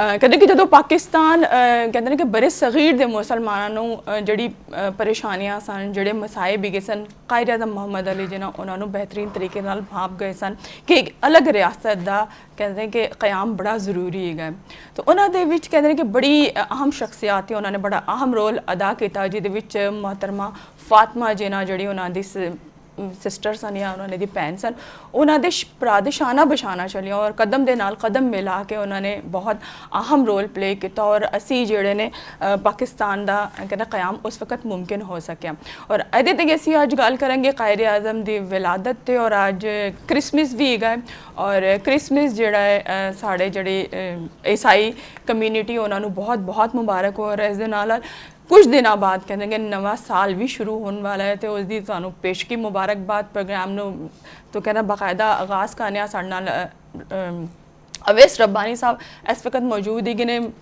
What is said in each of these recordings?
ਕਹਿੰਦੇ ਕਿ ਜਦੋਂ ਪਾਕਿਸਤਾਨ ਕਹਿੰਦੇ ਨੇ ਕਿ ਬੜੇ ਸਗੀਰ ਦੇ ਮੁਸਲਮਾਨਾਂ ਨੂੰ ਜਿਹੜੀ ਪਰੇਸ਼ਾਨੀਆਂ ਸਨ, ਜਿਹੜੇ ਮਸਾਇਬ ਵੀ ਸਨ, ਕਾਇਦ ਆਜ਼ਮ ਮੁਹੰਮਦ ਅਲੀ ਜਿਨ੍ਹਾਂ ਉਹਨਾਂ ਨੂੰ ਬਿਹਤਰੀਨ ਤਰੀਕੇ ਨਾਲ ਭਾਂਪ ਗਏ ਸਨ ਕਿ ਇੱਕ ਅਲੱਗ ਰਿਆਸਤ ਦਾ ਕਹਿੰਦੇ ਕਿ ਕਿਆਮ ਬੜਾ ਜ਼ਰੂਰੀ ਹੈਗਾ। ਤਾਂ ਉਹਨਾਂ ਦੇ ਵਿੱਚ ਕਹਿੰਦੇ ਨੇ ਕਿ ਬੜੀ ਅਹਿਮ ਸ਼ਖਸੀਅਤ ਸੀ, ਉਹਨਾਂ ਨੇ ਬੜਾ ਅਹਿਮ ਰੋਲ ਅਦਾ ਕੀਤਾ, ਜਿਹਦੇ ਵਿੱਚ ਮੁਹਤਰਮਾ ਫਾਤਮਾ ਜਿਨਾ ਜਿਹੜੀ ਉਹਨਾਂ ਦੀ ਸਿਸਟਰ ਸਨ ਜਾਂ ਉਹਨਾਂ ਦੀ ਭੈਣ ਸਨ, ਉਹਨਾਂ ਦੇ ਭਰਾ ਦੇ ਸ਼ਾਨਾ ਬਸ਼ਾਨਾ ਚਲੀਆਂ ਔਰ ਕਦਮ ਦੇ ਨਾਲ ਕਦਮ ਮਿਲਾ ਕੇ ਉਹਨਾਂ ਨੇ ਬਹੁਤ ਅਹਿਮ ਰੋਲ ਪਲੇ ਕੀਤਾ ਔਰ ਅਸੀਂ ਜਿਹੜੇ ਨੇ ਪਾਕਿਸਤਾਨ ਦਾ ਕਹਿੰਦਾ ਕਿਆਮ ਉਸ ਵਕਤ ਮੁਮਕਿਨ ਹੋ ਸਕਿਆ। ਔਰ ਇਹਦੇ ਤੇ ਅਸੀਂ ਅੱਜ ਗੱਲ ਕਰਾਂਗੇ ਕਾਇਦ ਆਜ਼ਮ ਦੀ ਵਿਲਾਦਤ ਤੇ ਔਰ ਅੱਜ ਕ੍ਰਿਸਮਸ ਵੀ ਹੈਗਾ ਔਰ ਕ੍ਰਿਸਮਸ ਜਿਹੜਾ ਹੈ ਸਾਡੇ ਜਿਹੜੇ ਈਸਾਈ ਕਮਿਊਨਿਟੀ ਉਹਨਾਂ ਨੂੰ ਬਹੁਤ ਬਹੁਤ ਮੁਬਾਰਕ ਹੋ। ਔਰ ਇਸ ਦੇ ਨਾਲ ਕੁਝ ਦਿਨਾਂ ਬਾਅਦ ਕਹਿੰਦੇ ਕਿ ਨਵਾਂ ਸਾਲ ਵੀ ਸ਼ੁਰੂ ਹੋਣ ਵਾਲਾ ਹੈ ਤੇ ਉਸ ਦੀ ਤੁਹਾਨੂੰ ਪੇਸ਼ਗੀ ਮੁਬਾਰਕਬਾਦ ਪ੍ਰੋਗਰਾਮ ਨੂੰ ਤੋਂ ਕਹਿੰਦਾ ਬਾਕਾਇਦਾ ਆਗਾਜ਼ ਕਰਨਿਆ ਸਾਡੇ ਨਾਲ ਅਵੈਸ ਰੱਬਾਨੀ ਸਾਹਿਬ ਇਸ ਵਕਤ ਮੌਜੂਦ ਹੀ ਨੇ।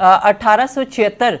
1876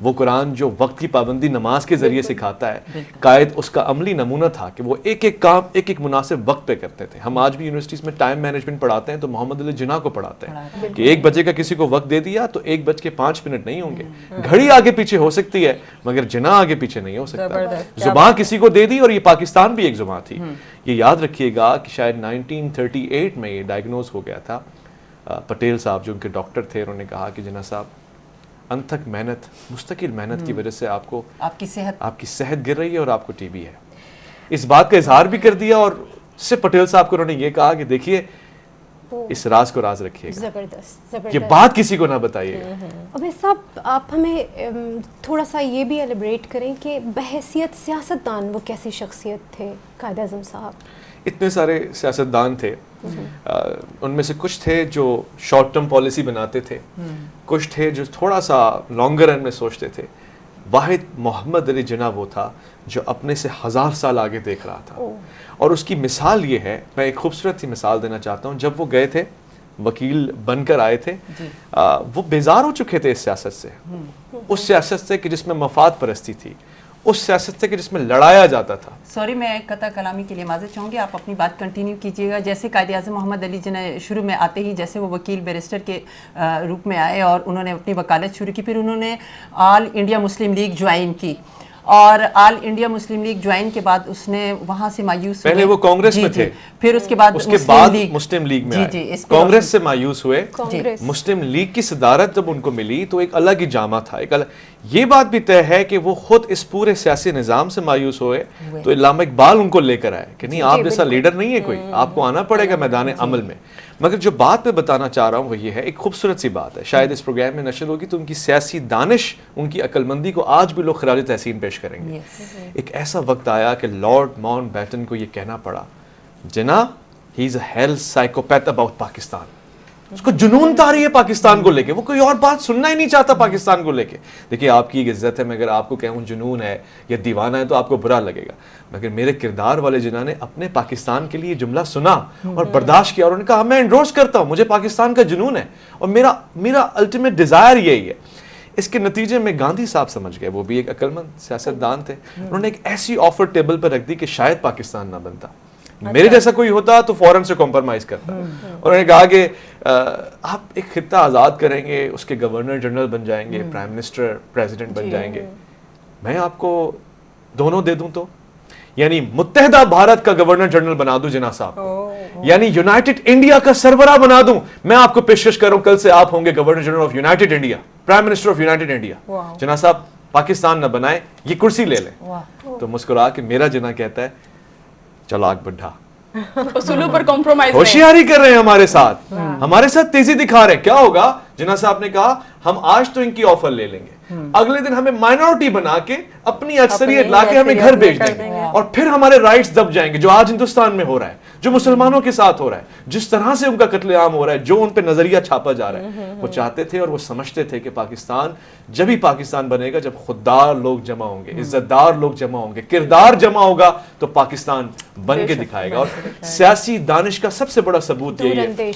وہ قرآن جو وقت کی پابندی نماز کے ذریعے سکھاتا ہے، قائد اس کا عملی نمونہ تھا کہ وہ ایک ایک کام ایک ایک مناسب وقت پہ کرتے تھے. ہم آج بھی یونیورسٹیز میں ٹائم مینجمنٹ پڑھاتے ہیں تو محمد علی جناح کو پڑھاتے ہیں کہ 1 بجے کا کسی کو وقت دے دیا تو 1:05 نہیں ہوں گے. گھڑی آگے پیچھے ہو سکتی ہے مگر جناح آگے پیچھے نہیں ہو سکتا. زبان کسی کو دے دی، اور یہ پاکستان بھی ایک زبان تھی. یہ یاد رکھیے گا کہ شاید 1938 میں یہ ڈائگنوز ہو گیا تھا. پٹیل صاحب جو ان کے ڈاکٹر تھے، انہوں نے کہا کہ جناح صاحب انتھک محنت، مستقل محنت کی وجہ سے آپ کی صحت گر رہی ہے اور آپ کو ٹی بی ہے. اس بات کا اظہار بھی کر دیا، اور صرف پٹیل صاحب کو انہوں نے یہ کہا کہ دیکھیے اس راز کو راز رکھیے گا، زبردست یہ بات کسی کو نہ بتائیے گا. ابھی صاحب آپ ہمیں تھوڑا سا یہ بھی ایلیبریٹ کریں کہ بحیثیت سیاستدان وہ کیسی شخصیت تھے قائد اعظم صاحب؟ اتنے سارے سیاستدان تھے، ان میں سے کچھ تھے جو شارٹ ٹرم پالیسی بناتے تھے، کچھ تھے جو تھوڑا سا لانگر رن میں سوچتے تھے. واحد محمد علی جناح وہ تھا جو اپنے سے 1000 سال آگے دیکھ رہا تھا. اور اس کی مثال یہ ہے، میں ایک خوبصورت سی مثال دینا چاہتا ہوں. جب وہ گئے تھے وکیل بن کر آئے تھے، وہ بیزار ہو چکے تھے اس سیاست سے، اس سیاست سے کہ جس میں مفاد پرستی تھی، اس سیاست سے کہ جس میں لڑایا جاتا تھا. سوری، میں قطع کلامی کے لیے معذرت چاہوں گی، آپ اپنی بات کنٹینیو کیجیے گا. جیسے قائد اعظم محمد علی جناح شروع میں آتے ہی جیسے وہ وکیل بیرسٹر کے روپ میں آئے اور انہوں نے اپنی وکالت شروع کی، پھر انہوں نے آل انڈیا مسلم لیگ جوائن کی، اور آل انڈیا مسلم لیگ جوائن کے بعد اس نے وہاں سے مایوس ہوئے. پہلے وہ کانگریس میں تھے، پھر اس کے بعد مسلم لیگ میں آئے. کانگریس سے مایوس ہوئے، مسلم لیگ کی صدارت جب ان کو ملی تو ایک الگ ہی جامہ تھا. یہ بات بھی طے ہے کہ وہ خود اس پورے سیاسی نظام سے مایوس ہوئے تو علامہ اقبال ان کو لے کر آئے کہ نہیں، آپ جیسا لیڈر نہیں ہے کوئی، آپ کو آنا پڑے گا میدان عمل میں. مگر جو بات میں بتانا چاہ رہا ہوں وہ یہ ہے، ایک خوبصورت سی بات ہے، شاید اس پروگرام میں نشر ہوگی تو ان کی سیاسی دانش، ان کی عقل مندی کو آج بھی لوگ خراج تحسین پیش کریں گے. ایک ایسا وقت آیا کہ لارڈ ماؤنٹ بیٹن کو یہ کہنا پڑا، Jinnah he is a hell psychopath about Pakistan. اس کو جنون طاری ہے پاکستان کو لے کے، وہ کوئی اور بات سننا ہی نہیں چاہتا پاکستان کو لے کے. دیکھیے آپ کی ایک عزت ہے، میں اگر آپ کو کہوں جنون ہے یا دیوانہ ہے تو آپ کو برا لگے گا، مگر میرے کردار والے جناح نے اپنے پاکستان کے لیے جملہ سنا اور برداشت کیا، اور انہوں نے کہا میں انڈورس کرتا ہوں، مجھے پاکستان کا جنون ہے اور میرا الٹیمیٹ ڈیزائر یہی ہے. اس کے نتیجے میں گاندھی صاحب سمجھ گئے، وہ بھی ایک عقل مند سیاستدان تھے، انہوں نے ایک ایسی آفر ٹیبل پر رکھ دی کہ شاید پاکستان نہ بنتا، میرے جیسا کوئی ہوتا تو فوراً سے کمپرمائز کرتا. اور انہوں نے کہا کہ آپ ایک خطہ آزاد کریں گے، اس کے گورنر جنرل بن جائیں گے، پرائم منسٹر پریزیڈنٹ بن جائیں گے، میں آپ کو دونوں دے دوں تو، یعنی متحدہ بھارت کا گورنر جنرل بنا دوں جناح صاحب کو، یعنی یونائٹڈ انڈیا کا سربراہ بنا دوں. میں آپ کو پیشکش کروں، کل سے آپ ہوں گے governor general of United India, prime minister of United India. Jinnah sahab Pakistan نہ بنائے، یہ کرسی لے لیں. تو مسکرا کے میرا جناح کہتا ہے چلاک بڈھا، اصولوں پر کمپرومائز نہیں، ہوشیاری کر رہے ہیں ہمارے ساتھ تیزی دکھا رہے ہیں. کیا ہوگا؟ جناح صاحب نے کہا ہم آج تو ان کی آفر لے لیں گے، اگلے دن ہمیں مائنورٹی بنا کے اپنی اکثریت لا کے ہمیں گھر بھیج دیں گے، اور پھر ہمارے رائٹس دب جائیں گے. جو آج ہندوستان میں ہو رہا ہے، جو مسلمانوں کے ساتھ ہو رہا ہے، جس طرح سے ان کا قتل عام ہو رہا ہے، جو ان پہ نظریہ چھاپا جا رہا ہے، وہ چاہتے تھے اور وہ سمجھتے تھے کہ پاکستان جب ہی پاکستان بنے گا جب خوددار لوگ جمع ہوں گے، عزت دار لوگ جمع ہوں گے، کردار جمع ہوگا تو پاکستان بن کے دکھائے گا. اور سیاسی دانش کا سب سے بڑا ثبوت یہی ہے،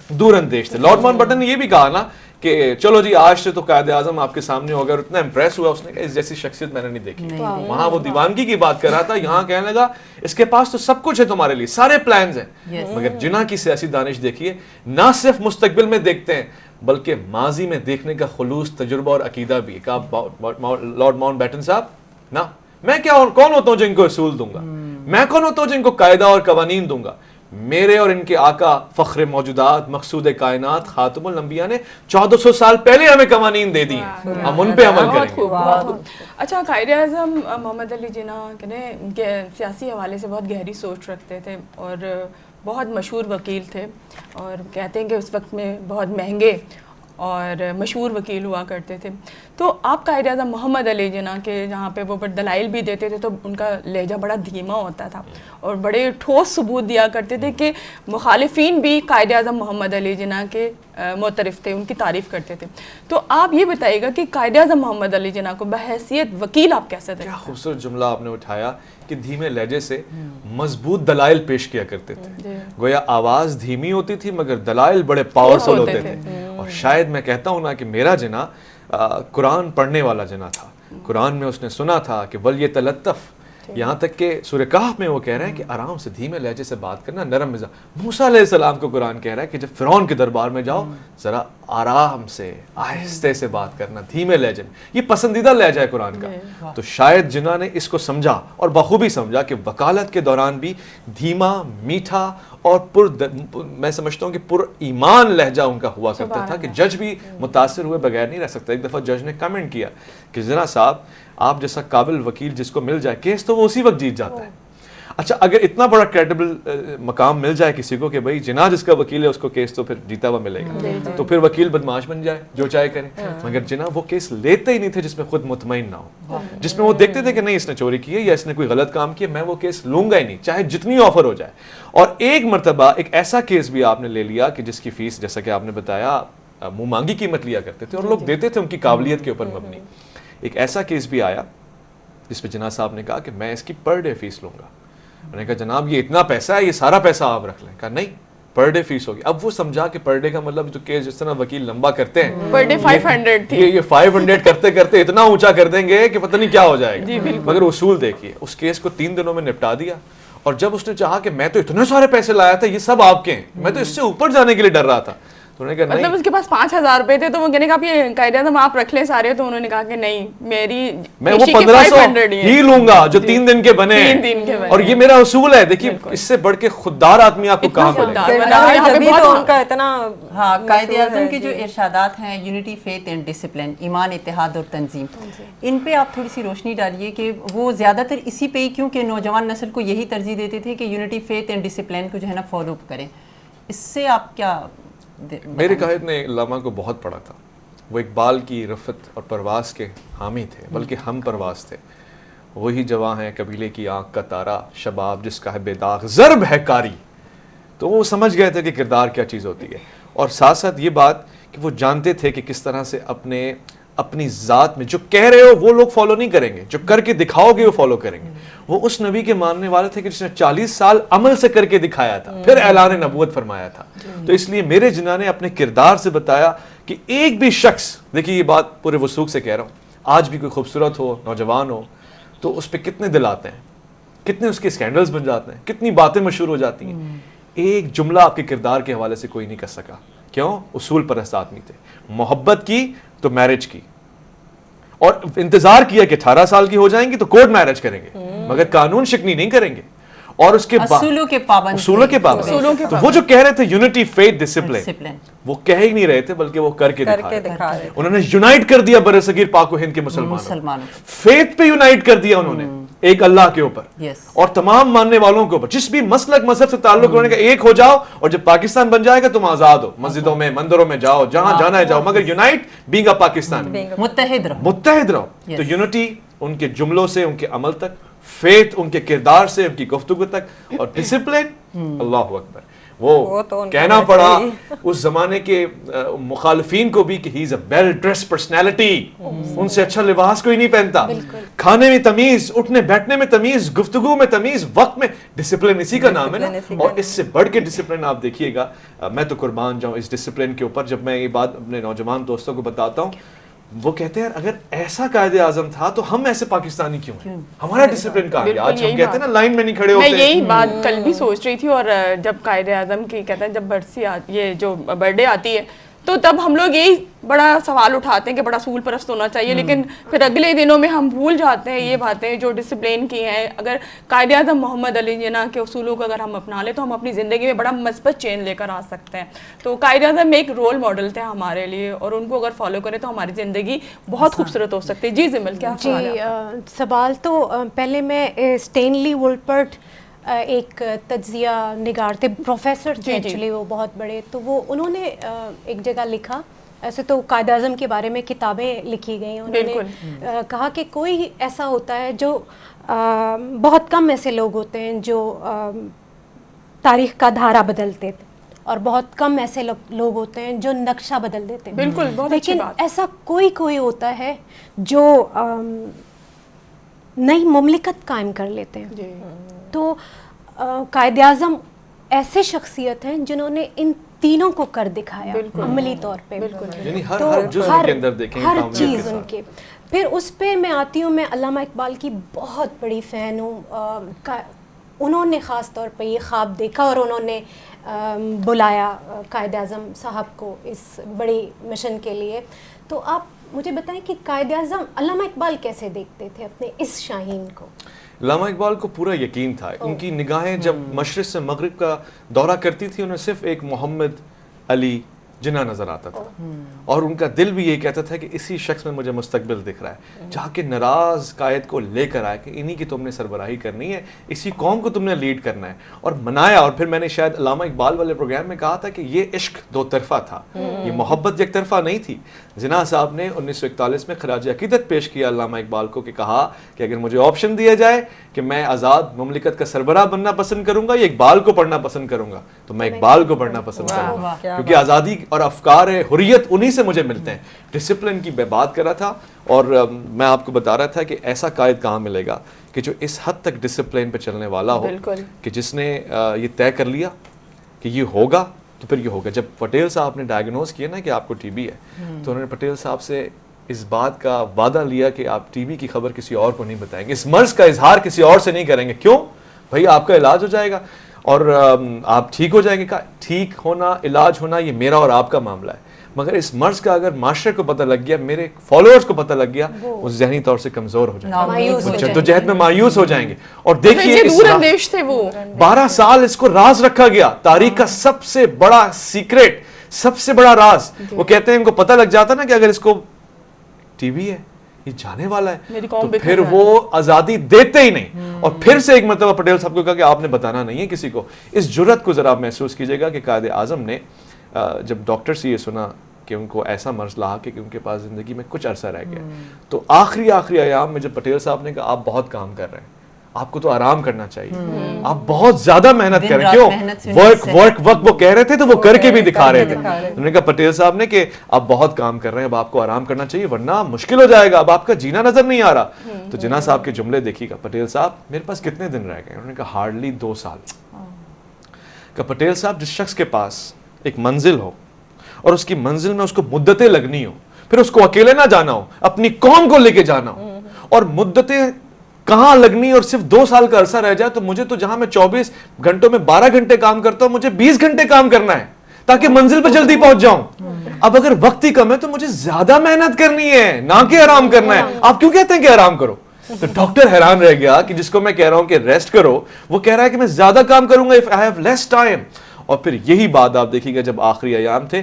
دور اندیش تھے. لارڈ ماؤنٹ بیٹن نے یہ بھی کہا نا کہ چلو جی آج سے تو قائد اعظم آپ کے سامنے ہوگا، اور اتنا امپریس ہوا اس نے کہ اس جیسی شخصیت میں نے نہیں دیکھی. وہاں وہ دیوانگی کی بات کر رہا تھا، یہاں کہنے لگا اس کے پاس تو سب کچھ ہے تمہارے لیے، سارے پلانز ہیں. مگر جناح کی سیاسی دانش دیکھیے، نہ صرف مستقبل میں دیکھتے ہیں بلکہ ماضی میں دیکھنے کا خلوص تجربہ اور عقیدہ بھی. لارڈ ماؤنٹ بیٹن صاحب، نہ میں کون ہوتا ہوں جو ان کو اصول دوں گا، میں کون ہوتا ہوں جو ان کو قاعدہ اور قوانین دوں گا. میرے اور ان کے آقا فخر موجودات مقصود کائنات خاتم الانبیاء نے 1400 سال پہلے ہمیں قوانین دے دی ہیں، ہم ان پہ عمل کریں گے. اچھا، قائد اعظم محمد علی جناح کے سیاسی حوالے سے بہت گہری سوچ رکھتے تھے اور بہت مشہور وکیل تھے، اور کہتے ہیں کہ اس وقت میں بہت مہنگے اور مشہور وکیل ہوا کرتے تھے. تو آپ قائد اعظم محمد علی جناح کے جہاں پہ وہ دلائل بھی دیتے تھے تو ان کا لہجہ بڑا دھیما ہوتا تھا اور بڑے ٹھوس ثبوت دیا کرتے تھے کہ مخالفین بھی قائد اعظم محمد علی جناح کے معترف تھے، ان کی تعریف کرتے تھے. تو آپ یہ بتائیے گا کہ قائد اعظم محمد علی جناح کو بحیثیت وکیل آپ کیسے تھے؟ کیا خوبصورت جملہ آپ نے اٹھایا کہ دھیمے لہجے سے مضبوط دلائل پیش کیا کرتے تھے. گویا آواز دھیمی ہوتی تھی مگر دلائل بڑے پاورفل ہوتے تھے. اور شاید میں کہتا ہوں نا کہ میرا جناح قرآن پڑھنے والا جنا تھا. قرآن میں اس نے سنا تھا کہ وَلْيَتَلَطَّفْ, یہاں تک کہ سورہ کہف میں وہ کہہ رہے ہیں کہ آرام سے دھیمے لہجے سے بات کرنا, نرم مزاج. موسیٰ علیہ السلام کو قرآن کہہ رہا ہے کہ جب فرعون کے دربار میں جاؤ ذرا آرام سے آہستہ سے بات کرنا, دھیمے لہجے میں. یہ پسندیدہ لہجہ ہے قرآن کا. تو شاید جنہوں نے اس کو سمجھا اور بخوبی سمجھا کہ وکالت کے دوران بھی دھیما, میٹھا اور میں سمجھتا ہوں کہ پر ایمان لہجہ ان کا ہوا کرتا تھا کہ جج بھی متاثر ہوئے بغیر نہیں رہ سکتا. ایک دفعہ جج نے کمنٹ کیا کہ جناب صاحب آپ جیسا قابل وکیل جس کو مل جائے کیس تو وہ اسی وقت جیت جاتا ہے. اچھا اگر اتنا بڑا کریڈیبل مقام مل جائے کسی کو کہ بھائی جناح جس کا وکیل ہے اس کو کیس تو پھر جیتا ہوا ملے گا, تو پھر وکیل بدمعاش بن جائے جو چاہے کرے. مگر جناح وہ کیس لیتے ہی نہیں تھے جس میں خود مطمئن نہ ہو, جس میں وہ دیکھتے تھے کہ نہیں اس نے چوری کی ہے یا اس نے کوئی غلط کام کیا, میں وہ کیس لوں گا ہی نہیں چاہے جتنی آفر ہو جائے. اور ایک مرتبہ ایک ایسا کیس بھی آپ نے لے لیا کہ جس کی فیس جیسا کہ آپ نے بتایا منہ مانگی قیمت لیا کرتے تھے اور لوگ دیتے تھے ان کی قابلیت کے اوپر مبنی. ایک ایسا کیس بھی آیا جس پہ جناح صاحب نے کہا کہ میں اس کی پر ڈے فیس لوں گا. میں نے کہا جناب یہ اتنا پیسہ ہے, یہ سارا پیسہ آپ رکھ لیں. کہا نہیں پر ڈے فیس ہوگی. اب وہ سمجھا کہ پر ڈے کا مطلب جو کیس جس طرح وکیل لمبا کرتے ہیں پر ڈے 500 تھی, یہ 500 کرتے کرتے اتنا اونچا کر دیں گے کہ پتہ نہیں کیا ہو جائے گا. مگر اصول دیکھیے, اس کیس کو 3 دنوں میں نپٹا دیا. اور جب اس نے چاہا کہ میں تو اتنے سارے پیسے لایا تھا, یہ سب آپ کے ہیں, میں تو اس سے اوپر جانے کے لیے ڈر رہا تھا. تو انہوں نے کہا مطلب اس کے پاس 5,000 روپے تھے, تو وہ کہنے کا آپ یہ قاعدہ تھا آپ رکھ لیں سارے. تو انہوں نے کہا کہ نہیں میں وہ 1500 ہی لوں گا جو 3 دن کے بنے, اور یہ میرا اصول ہے. دیکھیے اس سے بڑھ کے خوددار آدمی آپ کو کہاں پڑے. ہاں قائد اعظم کے جو ارشادات ہیں یونٹی فیتھ اینڈ ڈسپلن, ایمان اتحاد اور تنظیم, ان پہ آپ تھوڑی سی روشنی ڈالیے کہ وہ زیادہ تر اسی پہ ہی کیونکہ نوجوان نسل کو یہی ترجیح دیتے تھے کہ یونٹی فیتھ اینڈ ڈسپلن کو جو ہے نا فالو کریں. اس سے آپ کیا؟ میرے قائد نے علامہ کو بہت پڑھا تھا. وہ اقبال کی رفت اور پرواز کے حامی تھے, بلکہ ہم پرواز تھے. وہی جواں ہے قبیلے کی آنکھ کا تارا, شباب جس کا ہے بے داغ, ضرب ہے کاری. تو وہ سمجھ گئے تھے کہ کردار کیا چیز ہوتی ہے. اور ساتھ ساتھ یہ بات کہ وہ جانتے تھے کہ کس طرح سے اپنی ذات میں جو کہہ رہے ہو وہ لوگ فالو نہیں کریں گے, جو کر کے دکھاؤ گے وہ فالو کریں گے. وہ اس نبی کے ماننے والے تھے کہ جس نے 40 سال عمل سے کر کے دکھایا تھا, پھر اعلان نبوت فرمایا تھا. تو اس لیے میرے جناح نے اپنے کردار سے بتایا کہ ایک بھی شخص, دیکھیے یہ بات پورے وثوق سے کہہ رہا ہوں, آج بھی کوئی خوبصورت ہو, نوجوان ہو, تو اس پہ کتنے دل آتے ہیں, کتنے اس کے اسکینڈلز بن جاتے ہیں, کتنی باتیں مشہور ہو جاتی ہیں. ایک جملہ آپ کے کردار کے حوالے سے کوئی نہیں کر سکا. کیوں؟ اصول پرست آدمی تھے. محبت کی تو میرج کی, اور انتظار کیا کہ 18 سال کی ہو جائیں گی تو کورٹ میرج کریں گے, مگر قانون شکنی نہیں کریں گے. اور اس کے اصولوں کے پابند. تو وہ جو کہہ رہے تھے یونٹی فیتھ ڈسپلن, وہ کہہ ہی نہیں رہے تھے بلکہ وہ کر کے دکھا رہے. انہوں نے یونائٹ کر دیا برصغیر پاک و ہند کے مسلمانوں, فیتھ پہ یونائٹ کر دیا انہوں نے, ایک اللہ کے اوپر اور تمام ماننے والوں کے اوپر. جس بھی مسلک مذہب سے تعلق ہونے کا ایک ہو جاؤ, اور جب پاکستان بن جائے گا تم آزاد ہو, مسجدوں میں مندروں میں جاؤ, جہاں جانا ہے جاؤ, مگر یونائٹ بینگ اے پاکستانی, متحد رہو. تو یونٹی ان کے جملوں سے ان کے عمل تک, فیتھ ان کے کردار سے ان کی گفتگو تک, اور ڈسپلن اللہ اکبر وہ کہنا پڑا اس زمانے کے مخالفین کو بھی کہ ہی is a well dress personality. ان سے اچھا لباس کوئی نہیں پہنتا, کھانے میں تمیز, اٹھنے بیٹھنے میں تمیز, گفتگو میں تمیز, وقت میں. ڈسپلن اسی کا نام ہے نا. اور اس سے بڑھ کے ڈسپلن آپ دیکھیے گا, میں تو قربان جاؤں اس ڈسپلن کے اوپر. جب میں یہ بات اپنے نوجوان دوستوں کو بتاتا ہوں, وہ کہتے ہیں اگر ایسا قائد اعظم تھا تو ہم ایسے پاکستانی کیوں ہیں, ہمارا ڈسپلن کہاں گیا. آج ہم کہتے ہیں نا لائن میں نہیں کھڑے ہوتے. میں یہی بات کل بھی سوچ رہی تھی, اور جب قائد اعظم کی کہتے ہیں جب یہ جو برتھ ڈے آتی ہے تو تب ہم لوگ یہی بڑا سوال اٹھاتے ہیں کہ بڑا اصول پرست ہونا چاہیے, لیکن پھر اگلے دنوں میں ہم بھول جاتے ہیں یہ باتیں جو ڈسپلین کی ہیں. اگر قائد اعظم محمد علی جناح کے اصولوں کو اگر ہم اپنا لیں تو ہم اپنی زندگی میں بڑا مثبت چینج لے کر آ سکتے ہیں. تو قائد اعظم ایک رول ماڈل تھے ہمارے لیے, اور ان کو اگر فالو کریں تو ہماری زندگی بہت خوبصورت ہو سکتی ہے. جی زمل کیا سوال ہے؟ سوال تو پہلے میں اسٹینلی وولپرٹ ایک تجزیہ نگار تھے, پروفیسر تھے ایکچولی, وہ بہت بڑے. تو وہ انہوں نے ایک جگہ لکھا, ایسے تو قائد اعظم کے بارے میں کتابیں لکھی گئی ہیں, انہوں نے کہا کہ کوئی ایسا ہوتا ہے جو بہت کم ایسے لوگ ہوتے ہیں جو تاریخ کا دھارا بدلتے تھے, اور بہت کم ایسے لوگ ہوتے ہیں جو نقشہ بدل دیتے ہیں. بالکل, لیکن ایسا کوئی ہوتا ہے جو نئی مملکت قائم کر لیتے ہیں. تو قائد اعظم ایسے شخصیت ہیں جنہوں نے ان تینوں کو کر دکھایا عملی طور پہ. یعنی ہر تو ہر جزء کے اندر دیکھیں ہر کامیابی کے چیز ان ساتھ. کے. پھر اس پہ میں آتی ہوں, میں علامہ اقبال کی بہت بڑی فین ہوں. انہوں نے خاص طور پہ یہ خواب دیکھا اور انہوں نے بلایا قائد اعظم صاحب کو اس بڑی مشن کے لیے. تو آپ مجھے بتائیں کہ قائد اعظم علامہ اقبال کیسے دیکھتے تھے اپنے اس شاہین کو؟ علامہ اقبال کو پورا یقین تھا. ان کی نگاہیں جب مشرق سے مغرب کا دورہ کرتی تھی انہیں صرف ایک محمد علی جناح نظر آتا تھا, اور ان کا دل بھی یہ کہتا تھا کہ اسی شخص میں مجھے مستقبل دکھ رہا ہے. جا کے ناراض قائد کو لے کر آئے کہ انہی کی تم نے سربراہی کرنی ہے, اسی قوم کو تم نے لیڈ کرنا ہے, اور منایا. اور پھر میں نے شاید علامہ اقبال والے پروگرام میں کہا تھا کہ یہ عشق دو طرفہ تھا, یہ محبت یک طرفہ نہیں تھی. جناح صاحب نے 1941 میں خراج عقیدت پیش کیا علامہ اقبال کو کہ کہا کہ اگر مجھے آپشن دیا جائے کہ میں آزاد مملکت کا سربراہ بننا پسند کروں گا یا اقبال کو پڑھنا پسند کروں گا, تو میں اقبال کو پڑھنا پسند کروں گا, کیونکہ آزادی اور افکار حریت انہی سے مجھے ملتے ہیں. ڈسپلن کی میں بات کر رہا تھا, اور میں آپ کو بتا رہا تھا کہ ایسا قائد کہاں ملے گا کہ جو اس حد تک ڈسپلن پہ چلنے والا ہو, کہ جس نے یہ طے کر لیا کہ یہ ہوگا تو پھر یہ ہوگا. جب پٹیل صاحب نے ڈائگنوز کیا نا کہ آپ کو ٹی بی ہے, تو انہوں نے پٹیل صاحب سے اس بات کا وعدہ لیا کہ آپ ٹی بی کی خبر کسی اور کو نہیں بتائیں گے, اس مرض کا اظہار کسی اور سے نہیں کریں گے. کیوں بھائی, آپ کا علاج ہو جائے گا اور آپ ٹھیک ہو جائیں گے. ٹھیک ہونا, علاج ہونا, یہ میرا اور آپ کا معاملہ ہے, مگر اس مرض کا اگر معاشرے کو پتہ لگ گیا, میرے فالوورز کو پتہ لگ گیا, وہ ذہنی طور سے کمزور ہو جائیں گے, وہ جدوجہد میں مایوس ہو جائیں گے. اور دیکھیے 12 سال اس کو راز رکھا گیا, تاریخ کا سب سے بڑا سیکریٹ, سب سے بڑا راز. وہ کہتے ہیں ان کو پتہ لگ جاتا نا کہ اگر اس کو ٹی بی ہے, یہ جانے والا ہے, تو پھر وہ آزادی دیتے ہی نہیں. اور پھر سے ایک مرتبہ پٹیل صاحب کو کہا کہ آپ نے بتانا نہیں ہے کسی کو. اس جرأت کو ذرا آپ محسوس کیجئے گا کہ قائد اعظم نے جب ڈاکٹر سے یہ سنا کہ ان کو ایسا مرض لاحق ہے کہ ان کے پاس زندگی میں کچھ عرصہ رہ گیا, تو آخری ایام میں جب پٹیل صاحب نے کہا آپ بہت کام کر رہے ہیں, آپ کو تو آرام کرنا چاہیے, آپ بہت زیادہ محنت کریں. کیوں ورک وہ کہہ رہے تھے تو وہ کر کے بھی دکھا رہے تھے. انہوں نے کہا پٹیل صاحب نے کہ آپ بہت کام کر رہے ہیں, اب آپ کو آرام کرنا چاہیے ورنہ مشکل ہو جائے گا, اب آپ کا جینا نظر نہیں آ رہا. تو جناح صاحب کے جملے دیکھیے گا, پٹیل صاحب میرے پاس کتنے دن رہ گئے؟ انہوں نے کہا ہارڈلی 2 سال. کہ پٹیل صاحب جس شخص کے پاس ایک منزل ہو اور اس کی منزل میں اس کو مدتیں لگنی ہو, پھر اس کو اکیلے نہ جانا ہو, اپنی قوم کو لے کے جانا ہو, اور مدتیں کہاں لگنی اور صرف 2 سال کا عرصہ رہ جائے, تو مجھے تو جہاں میں 24 گھنٹوں میں 12 گھنٹے کام کرتا ہوں, مجھے 20 گھنٹے کام کرنا ہے تاکہ منزل پہ جلدی پہنچ جاؤں. اب اگر وقت ہی کم ہے تو مجھے زیادہ محنت کرنی ہے, نہ کہ آرام کرنا ہے. آپ کیوں کہتے ہیں کہ آرام کرو؟ تو ڈاکٹر حیران رہ گیا کہ جس کو میں کہہ رہا ہوں کہ ریسٹ کرو, وہ کہہ رہا ہے کہ میں زیادہ کام کروں گا if I have less time. اور پھر یہی بات آپ دیکھیے گا جب آخری ایام تھے,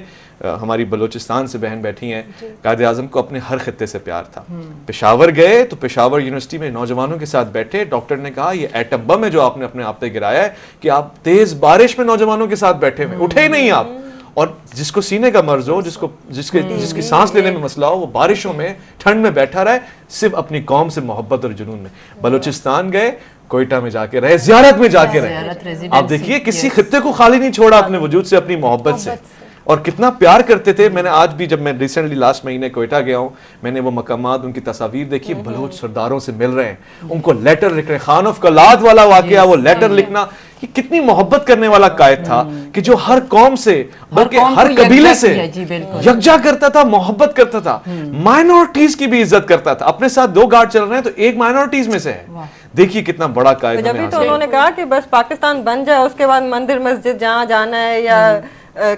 ہماری بلوچستان سے بہن بیٹھی ہیں, قائد اعظم کو اپنے ہر خطے سے پیار تھا. پشاور گئے تو پشاور یونیورسٹی میں نوجوانوں کے ساتھ بیٹھے, ڈاکٹر نے کہا یہ ایٹم بم ہے جو آپ نے اپنے آپ پہ گرایا ہے, کہ آپ تیز بارش میں نوجوانوں کے ساتھ بیٹھے ہوئے, اٹھے ہی نہیں آپ. اور جس کو سینے کا مرض ہو, جس کی سانس لینے میں مسئلہ ہو, وہ بارشوں میں ٹھنڈ میں بیٹھا رہے, صرف اپنی قوم سے محبت اور جنون میں. بلوچستان گئے, کوئٹہ میں جا کے رہے, زیارت میں جا کے رہے. آپ دیکھیے کسی خطے کو خالی نہیں چھوڑا اپنے وجود سے, اپنی محبت سے, اور کتنا پیار کرتے تھے. میں نے آج بھی جب میں ریسنٹلی لاسٹ مہینے کوئٹہ گیا ہوں, میں نے وہ مقامات, ان کی تصاویر دیکھی, بلوچ سرداروں سے مل رہے ہیں, ان کو لیٹر لکھ رہے ہیں. خان آف کلات والا واقعہ, وہ لیٹر لکھنا, یہ کتنی محبت کرنے والا قائد تھا کہ جو ہر قوم سے بلکہ ہر قبیلے سے یکجا کرتا تھا, محبت کرتا تھا, مائنورٹیز کی بھی عزت کرتا تھا. اپنے ساتھ 2 گارڈ چل رہے ہیں تو ایک مائنورٹیز میں سے ہے. دیکھیے کتنا بڑا قائد. جبھی تو انہوں نے کہا کہ بس پاکستان بن جائے, اس کے بعد مندر مسجد جہاں جانا ہے یا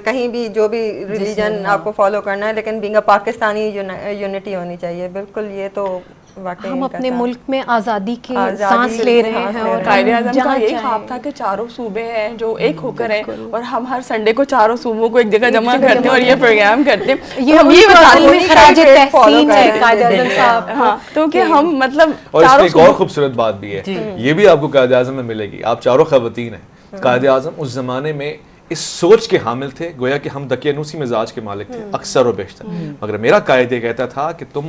کہیں بھی جو بھی ریلیجن آپ کو فالو کرنا ہے, لیکن بینگ اے پاکستانی یونٹی ہونی چاہیے. بالکل, یہ تو ہم اپنے ملک میں آزادی کی سانس لے رہے ہیں, اور قائد اعظم کا یہی خواب تھا کہ 4 صوبے ہیں جو ایک ہو کر ہیں, اور ہم ہر سنڈے کو 4 صوبوں کو ایک جگہ جمع کرتے ہیں اور یہ پروگرام کرتے ہیں. یہ خراج تحسین ہے قائد اعظم صاحب. ہاں, تو کہ ہم مطلب, اور اس میں ایک اور خوبصورت بات بھی ہے, یہ بھی آپ کو قائد اعظم میں ملے گی. آپ 4 خواتین ہیں. قائد اعظم اس زمانے میں اس سوچ کے حامل تھے گویا کہ ہم دقیانوسی مزاج کے مالک تھے اکثر و بیشتر. مگر میرا قائد یہ کہتا تھا کہ تم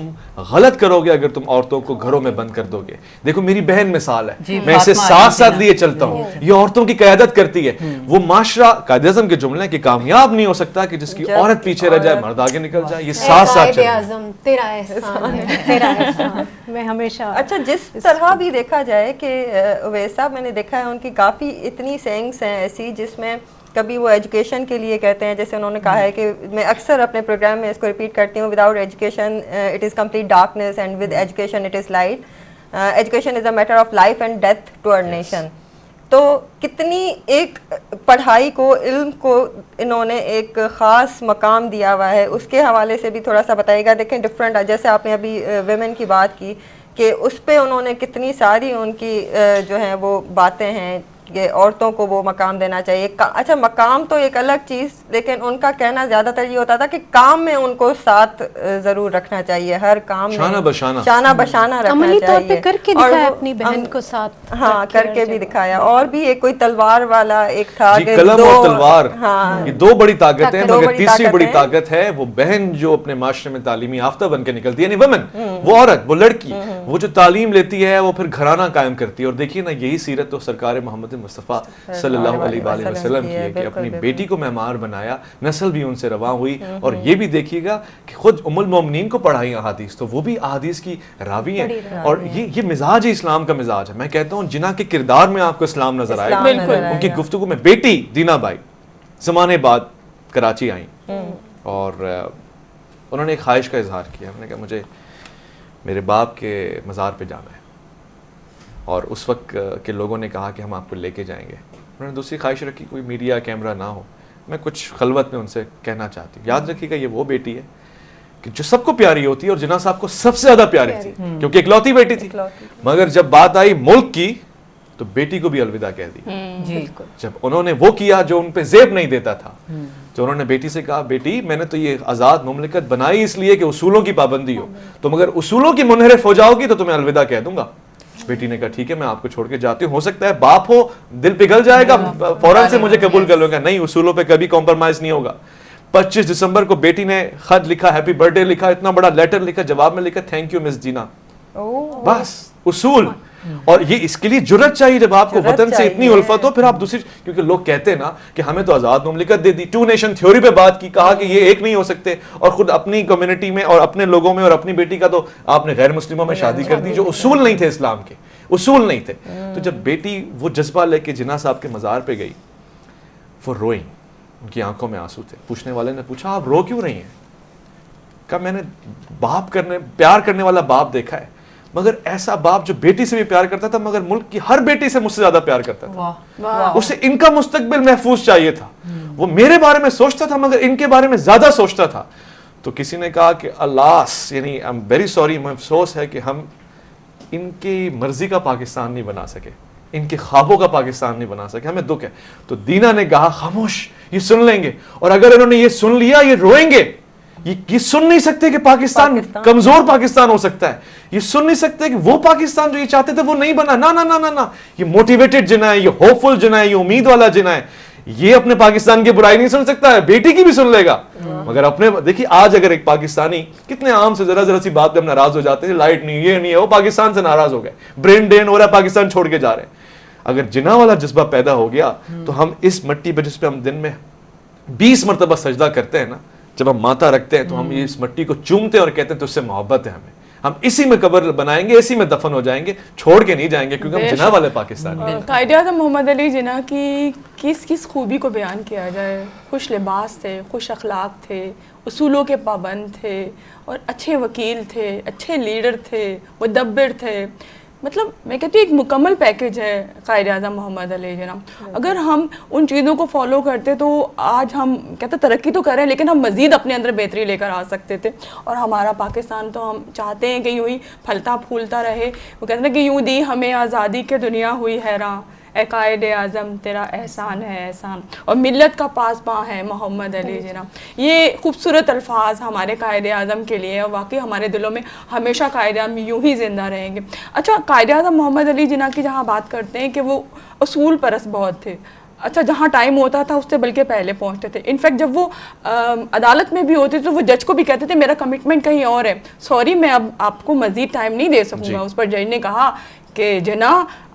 غلط کرو گے اگر تم عورتوں کو گھروں میں بند کر دو گے. دیکھو میری بہن مثال ہے, میں اسے ساتھ لیے چلتا ہوں, یہ عورتوں کی قیادت کرتی ہے. وہ معاشرہ, قائد اعظم کے جملے کہ کامیاب نہیں ہو سکتا کہ جس کی عورت پیچھے رہ جائے, مرد آگے نکل جائے. یہ ساتھ چلے. قائد اعظم تیرا احسان ہے, تیرا احسان. میں ہمیشہ اچھا جس طرح بھی دیکھا جائے کہ اویس صاحب, میں نے دیکھا ہے ان کی کافی اتنی سینگس ہیں ایسی جس میں کبھی وہ ایجوکیشن کے لیے کہتے ہیں, جیسے انہوں نے کہا ہے کہ میں اکثر اپنے پروگرام میں اس کو ریپیٹ کرتی ہوں, without education it is complete darkness and with education it is light. Education is a matter of life and death to our nation. تو کتنی ایک پڑھائی کو, علم کو انہوں نے ایک خاص مقام دیا ہوا ہے, اس کے حوالے سے بھی تھوڑا سا بتائیے گا. دیکھیں ڈفرینٹ, جیسے آپ نے ابھی ویمن کی بات کی کہ اس پہ انہوں نے کتنی ساری ان کی جو ہیں وہ باتیں ہیں کہ عورتوں کو وہ مقام دینا چاہیے. اچھا مقام تو ایک الگ چیز, لیکن ان کا کہنا زیادہ تر یہ ہوتا تھا کہ کام میں ان کو ساتھ ضرور رکھنا چاہیے, ہر کام میں شانہ بشانہ رکھنا عملی طور چاہیے. پہ کر کے دکھایا اپنی بہن کو ساتھ, ہاں کر کے بھی دکھایا. اور بھی ایک کوئی تلوار والا ایک تھا کہ قلم اور تلوار, ہاں یہ دو بڑی طاقتیں ہیں, مگر تیسری بڑی ہے طاقت ہے وہ بہن جو اپنے معاشرے میں تعلیمی یافتہ بن کے نکلتی ہے, یعنی ومن, وہ عورت, وہ لڑکی, وہ جو تعلیم لیتی ہے وہ پھر گھرانہ قائم کرتی ہے. اور دیکھیے نا یہی سیرت تو سرکار محمد مصطفیٰ صلی اللہ علیہ وآلہ وسلم کی ہے کہ اپنی بیٹی کو معمار بنایا, نسل بھی ان سے رواں ہوئی. اور یہ بھی دیکھیے گا کہ خود ام المومنین کو پڑھائی احادیث, تو وہ بھی احادیث کی راوی ہیں. اور یہ مزاج اسلام کا مزاج ہے. میں کہتا ہوں جنہ کے کردار میں آپ کو اسلام نظر آئے, بالکل ان کی گفتگو میں. بیٹی دینا بائی زمانے بعد کراچی آئیں اور انہوں نے ایک خواہش کا اظہار کیا. انہوں نے کہا مجھے میرے باپ کے مزار پہ جانا ہے, اور اس وقت کے لوگوں نے کہا کہ ہم آپ کو لے کے جائیں گے. انہوں نے دوسری خواہش رکھی کوئی میڈیا کیمرہ نہ ہو, میں کچھ خلوت میں ان سے کہنا چاہتی ہوں. یاد رکھیے گا یہ وہ بیٹی ہے کہ جو سب کو پیاری ہوتی ہے, اور جناح صاحب کو سب سے زیادہ پیاری تھی کیونکہ اکلوتی بیٹی تھی. مگر جب بات آئی ملک کی تو بیٹی کو بھی الوداع کہہ دی. جب انہوں نے وہ کیا جو ان پہ زیب نہیں دیتا تھا, تو انہوں نے بیٹی سے کہا بیٹی میں نے تو یہ آزاد مملکت بنائی اس لیے کہ اصولوں کی پابندی ہو, تم اگر اصولوں کی منحرف ہو جاؤ گی تو تمہیں الوداع کہہ دوں گا. بیٹی نے کہا ٹھیک ہے میں آپ کو چھوڑ کے جاتی ہوں, ہو سکتا ہے باپ ہو دل پگھل جائے گا, فوراً سے مجھے قبول کر لو گا. نہیں, اصولوں پہ کبھی کمپرمائز نہیں ہوگا. 25 دسمبر کو بیٹی نے خط لکھا, ہیپی برتھ ڈے لکھا, اتنا بڑا لیٹر لکھا, جواب میں لکھا تھینک یو مس جینا. بس اصول. اور یہ اس کے لیے جرت چاہیے جب آپ کو وطن سے اتنی الفت ہو, پھر آپ دوسری, کیونکہ لوگ کہتے ہیں نا کہ ہمیں تو آزاد مملکت دے دی, 2 نیشن تھیوری پہ بات کی, کہا کہ یہ ایک نہیں ہو سکتے, اور خود اپنی کمیونٹی میں اور اپنے لوگوں میں اور اپنی بیٹی کا تو آپ نے غیر مسلموں میں شادی کر دی, جو اصول نہیں تھے اسلام کے, اصول نہیں تھے. تو جب بیٹی وہ جذبہ لے کے جناح صاحب کے مزار پہ گئی, وہ روئیں, ان کی آنکھوں میں آنسو تھے. پوچھنے والے نے پوچھا آپ رو کیوں رہی ہیں؟ کہا میں نے پیار کرنے والا باپ دیکھا ہے, مگر ایسا باپ جو بیٹی سے بھی پیار کرتا تھا, مگر ملک کی ہر بیٹی سے مجھ سے زیادہ پیار کرتا تھا. اسے ان کا مستقبل محفوظ چاہیے تھا. وہ میرے بارے میں سوچتا تھا مگر ان کے بارے میں زیادہ سوچتا تھا. تو کسی نے کہا کہ الاس, یعنی I'm very sorry, مجھے افسوس ہے کہ ہم ان کی مرضی کا پاکستان نہیں بنا سکے, ان کے خوابوں کا پاکستان نہیں بنا سکے, ہمیں دکھ ہے. تو دینا نے کہا خاموش, یہ سن لیں گے, اور اگر انہوں نے یہ سن لیا یہ روئیں گے. یہ سن نہیں سکتے کہ پاکستان کمزور پاکستان ہو سکتا ہے, یہ سن نہیں سکتے کہ وہ پاکستان جو یہ چاہتے تھے وہ نہیں بنا. نا نا نا نا, یہ موٹیویٹڈ جنا ہے, یہ ہوپ فل جنا ہے, یہ امید والا جنا ہے. یہ اپنے پاکستان کی برائی نہیں سن سکتا ہے, بیٹی کی بھی سن لے گا. مگر اپنے دیکھیے آج اگر ایک پاکستانی کتنے عام سے ذرا سی بات پہ ہم ناراض ہو جاتے ہیں, لائٹ نہیں, یہ نہیں ہے, وہ پاکستان سے ناراض ہو گئے, برین ڈرین ہو رہا ہے, پاکستان چھوڑ کے جا رہے ہیں. اگر جناح والا جذبہ پیدا ہو گیا تو ہم اس مٹی پہ جس پہ ہم دن میں 20 مرتبہ سجدہ کرتے ہیں نا, جب ہم ماتھا رکھتے ہیں تو ہم اس مٹی کو چومتے ہیں اور کہتے ہیں تو اس سے محبت ہے ہمیں, ہم اسی میں قبر بنائیں گے, اسی میں دفن ہو جائیں گے, چھوڑ کے نہیں جائیں گے, کیونکہ ہم جناح والے پاکستان ہیں. قائد اعظم محمد علی جناح کی کس خوبی کو بیان کیا جائے؟ خوش لباس تھے, خوش اخلاق تھے, اصولوں کے پابند تھے, اور اچھے وکیل تھے, اچھے لیڈر تھے, مدبر تھے. مطلب میں کہتی ہوں ایک مکمل پیکج ہے قائد اعظم محمد علی جناح. اگر ہم ان چیزوں کو فالو کرتے تو آج ہم کہتے ترقی تو کریں, لیکن ہم مزید اپنے اندر بہتری لے کر آ سکتے تھے. اور ہمارا پاکستان تو ہم چاہتے ہیں کہ یوں ہی پھلتا پھولتا رہے. وہ کہتے ہیں کہ یوں دی ہمیں آزادی کے دنیا ہوئی حیراں, اے قائد اعظم تیرا احسان ہے احسان, اور ملت کا پاسباں ہے محمد علی جناح. یہ خوبصورت الفاظ ہمارے قائد اعظم کے لیے, اور واقعی ہمارے دلوں میں ہمیشہ قائد اعظم یوں ہی زندہ رہیں گے. اچھا, قائد اعظم محمد علی جناح کی جہاں بات کرتے ہیں کہ وہ اصول پرست بہت تھے. اچھا, جہاں ٹائم ہوتا تھا اس سے بلکہ پہلے پہنچتے تھے. انفیکٹ جب وہ عدالت میں بھی ہوتے تھے تو وہ جج کو بھی کہتے تھے میرا کمٹمنٹ کہیں اور ہے, سوری میں اب آپ کو مزید ٹائم نہیں دے سکوں گا. اس پر جج نے کہا کہ جناح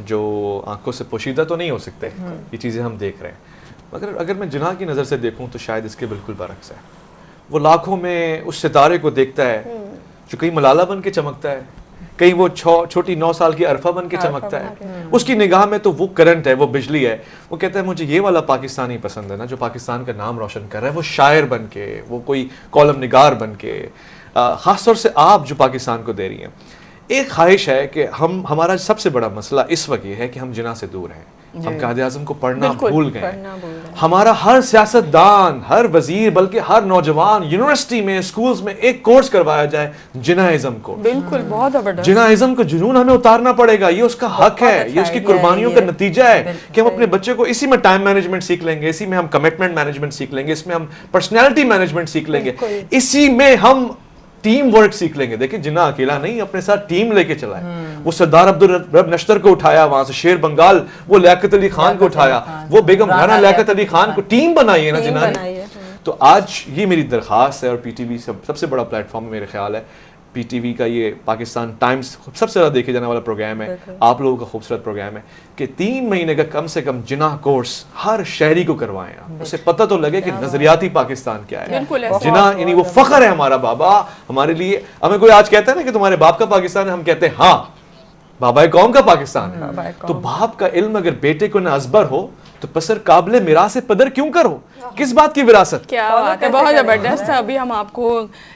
جو آنکھوں سے پوشیدہ تو نہیں ہو سکتے, یہ چیزیں ہم دیکھ رہے ہیں, مگر اگر میں جناح کی نظر سے دیکھوں تو شاید اس کے بالکل برعکس ہے. وہ لاکھوں میں اس ستارے کو دیکھتا ہے جو کہیں ملالہ بن کے چمکتا ہے, کہیں وہ چھوٹی 9 سال کی عرفہ بن کے چمکتا ہے. اس کی نگاہ میں تو وہ کرنٹ ہے, وہ بجلی ہے. وہ کہتا ہے مجھے یہ والا پاکستانی پسند ہے نا, جو پاکستان کا نام روشن کر رہا ہے, وہ شاعر بن کے, وہ کوئی کالم نگار بن کے. خاص طور سے آپ جو پاکستان کو دے رہی ہیں, ایک خواہش ہے کہ ہمارا سب سے بڑا مسئلہ اس وقت یہ ہے کہ ہم جناح سے دور ہیں. ہم قائد اعظم کو پڑھنا بھول گئے. ہمارا ہر سیاستدان, ہر وزیر, بلکہ ہر نوجوان یونیورسٹی میں, اسکولز میں ایک کورس کروایا جائے جناح ازم کو. بالکل, بہت زبردست. جناح ازم کا جنون ہمیں اتارنا پڑے گا, یہ اس کا حق ہے, یہ اس کی قربانیوں کا نتیجہ ہے کہ ہم اپنے بچے کو اسی میں ٹائم مینجمنٹ سیکھ لیں گے, اسی میں ہم کمٹمنٹ مینجمنٹ سیکھ لیں گے, اس میں ہم پرسنالٹی مینجمنٹ سیکھ لیں گے, اسی میں ہم ٹیم ورک سیکھ لیں گے. دیکھیں جناح اکیلا نہیں, اپنے ساتھ ٹیم لے کے چلا ہے. وہ سردار عبدالرب نشتر کو اٹھایا, وہاں سے شیر بنگال وہ لیاقت علی خان کو اٹھایا, وہ بیگم رانا لیاقت علی خان کو ٹیم بنائی ہے نا جناح نے. تو آج یہ میری درخواست ہے, اور پی ٹی وی سب سے بڑا پلیٹ فارم میرے خیال ہے, پی ٹی وی کا یہ پاکستان ٹائمز سب سے زیادہ دیکھے جانے والا پروگرام ہے, آپ لوگوں کا خوبصورت پروگرام ہے, کہ 3 مہینے کا کم سے کم جناح کورس ہر شہری کو کروائیں. اسے پتہ تو لگے کہ نظریاتی پاکستان کیا ہے. جناح یعنی وہ فخر ہے ہمارا بابا ہمارے لیے. ہمیں کوئی آج کہتا ہے نا کہ تمہارے باپ کا پاکستان ہے, ہم کہتے ہیں ہاں بابا قوم کا پاکستان ہے. تو باپ کا علم اگر بیٹے کو نہ ازبر ہو تو پسر قابل میراث پدر کیوں کرو, کس بات کی وراثت. کیا بات ہے, بہت زبردست. ابھی ہم آپ کو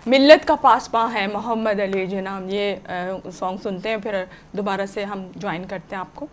ملت کا پاسباں ہے محمد علی جناح, یہ سانگ سنتے ہیں, پھر دوبارہ سے ہم جوائن کرتے ہیں آپ کو.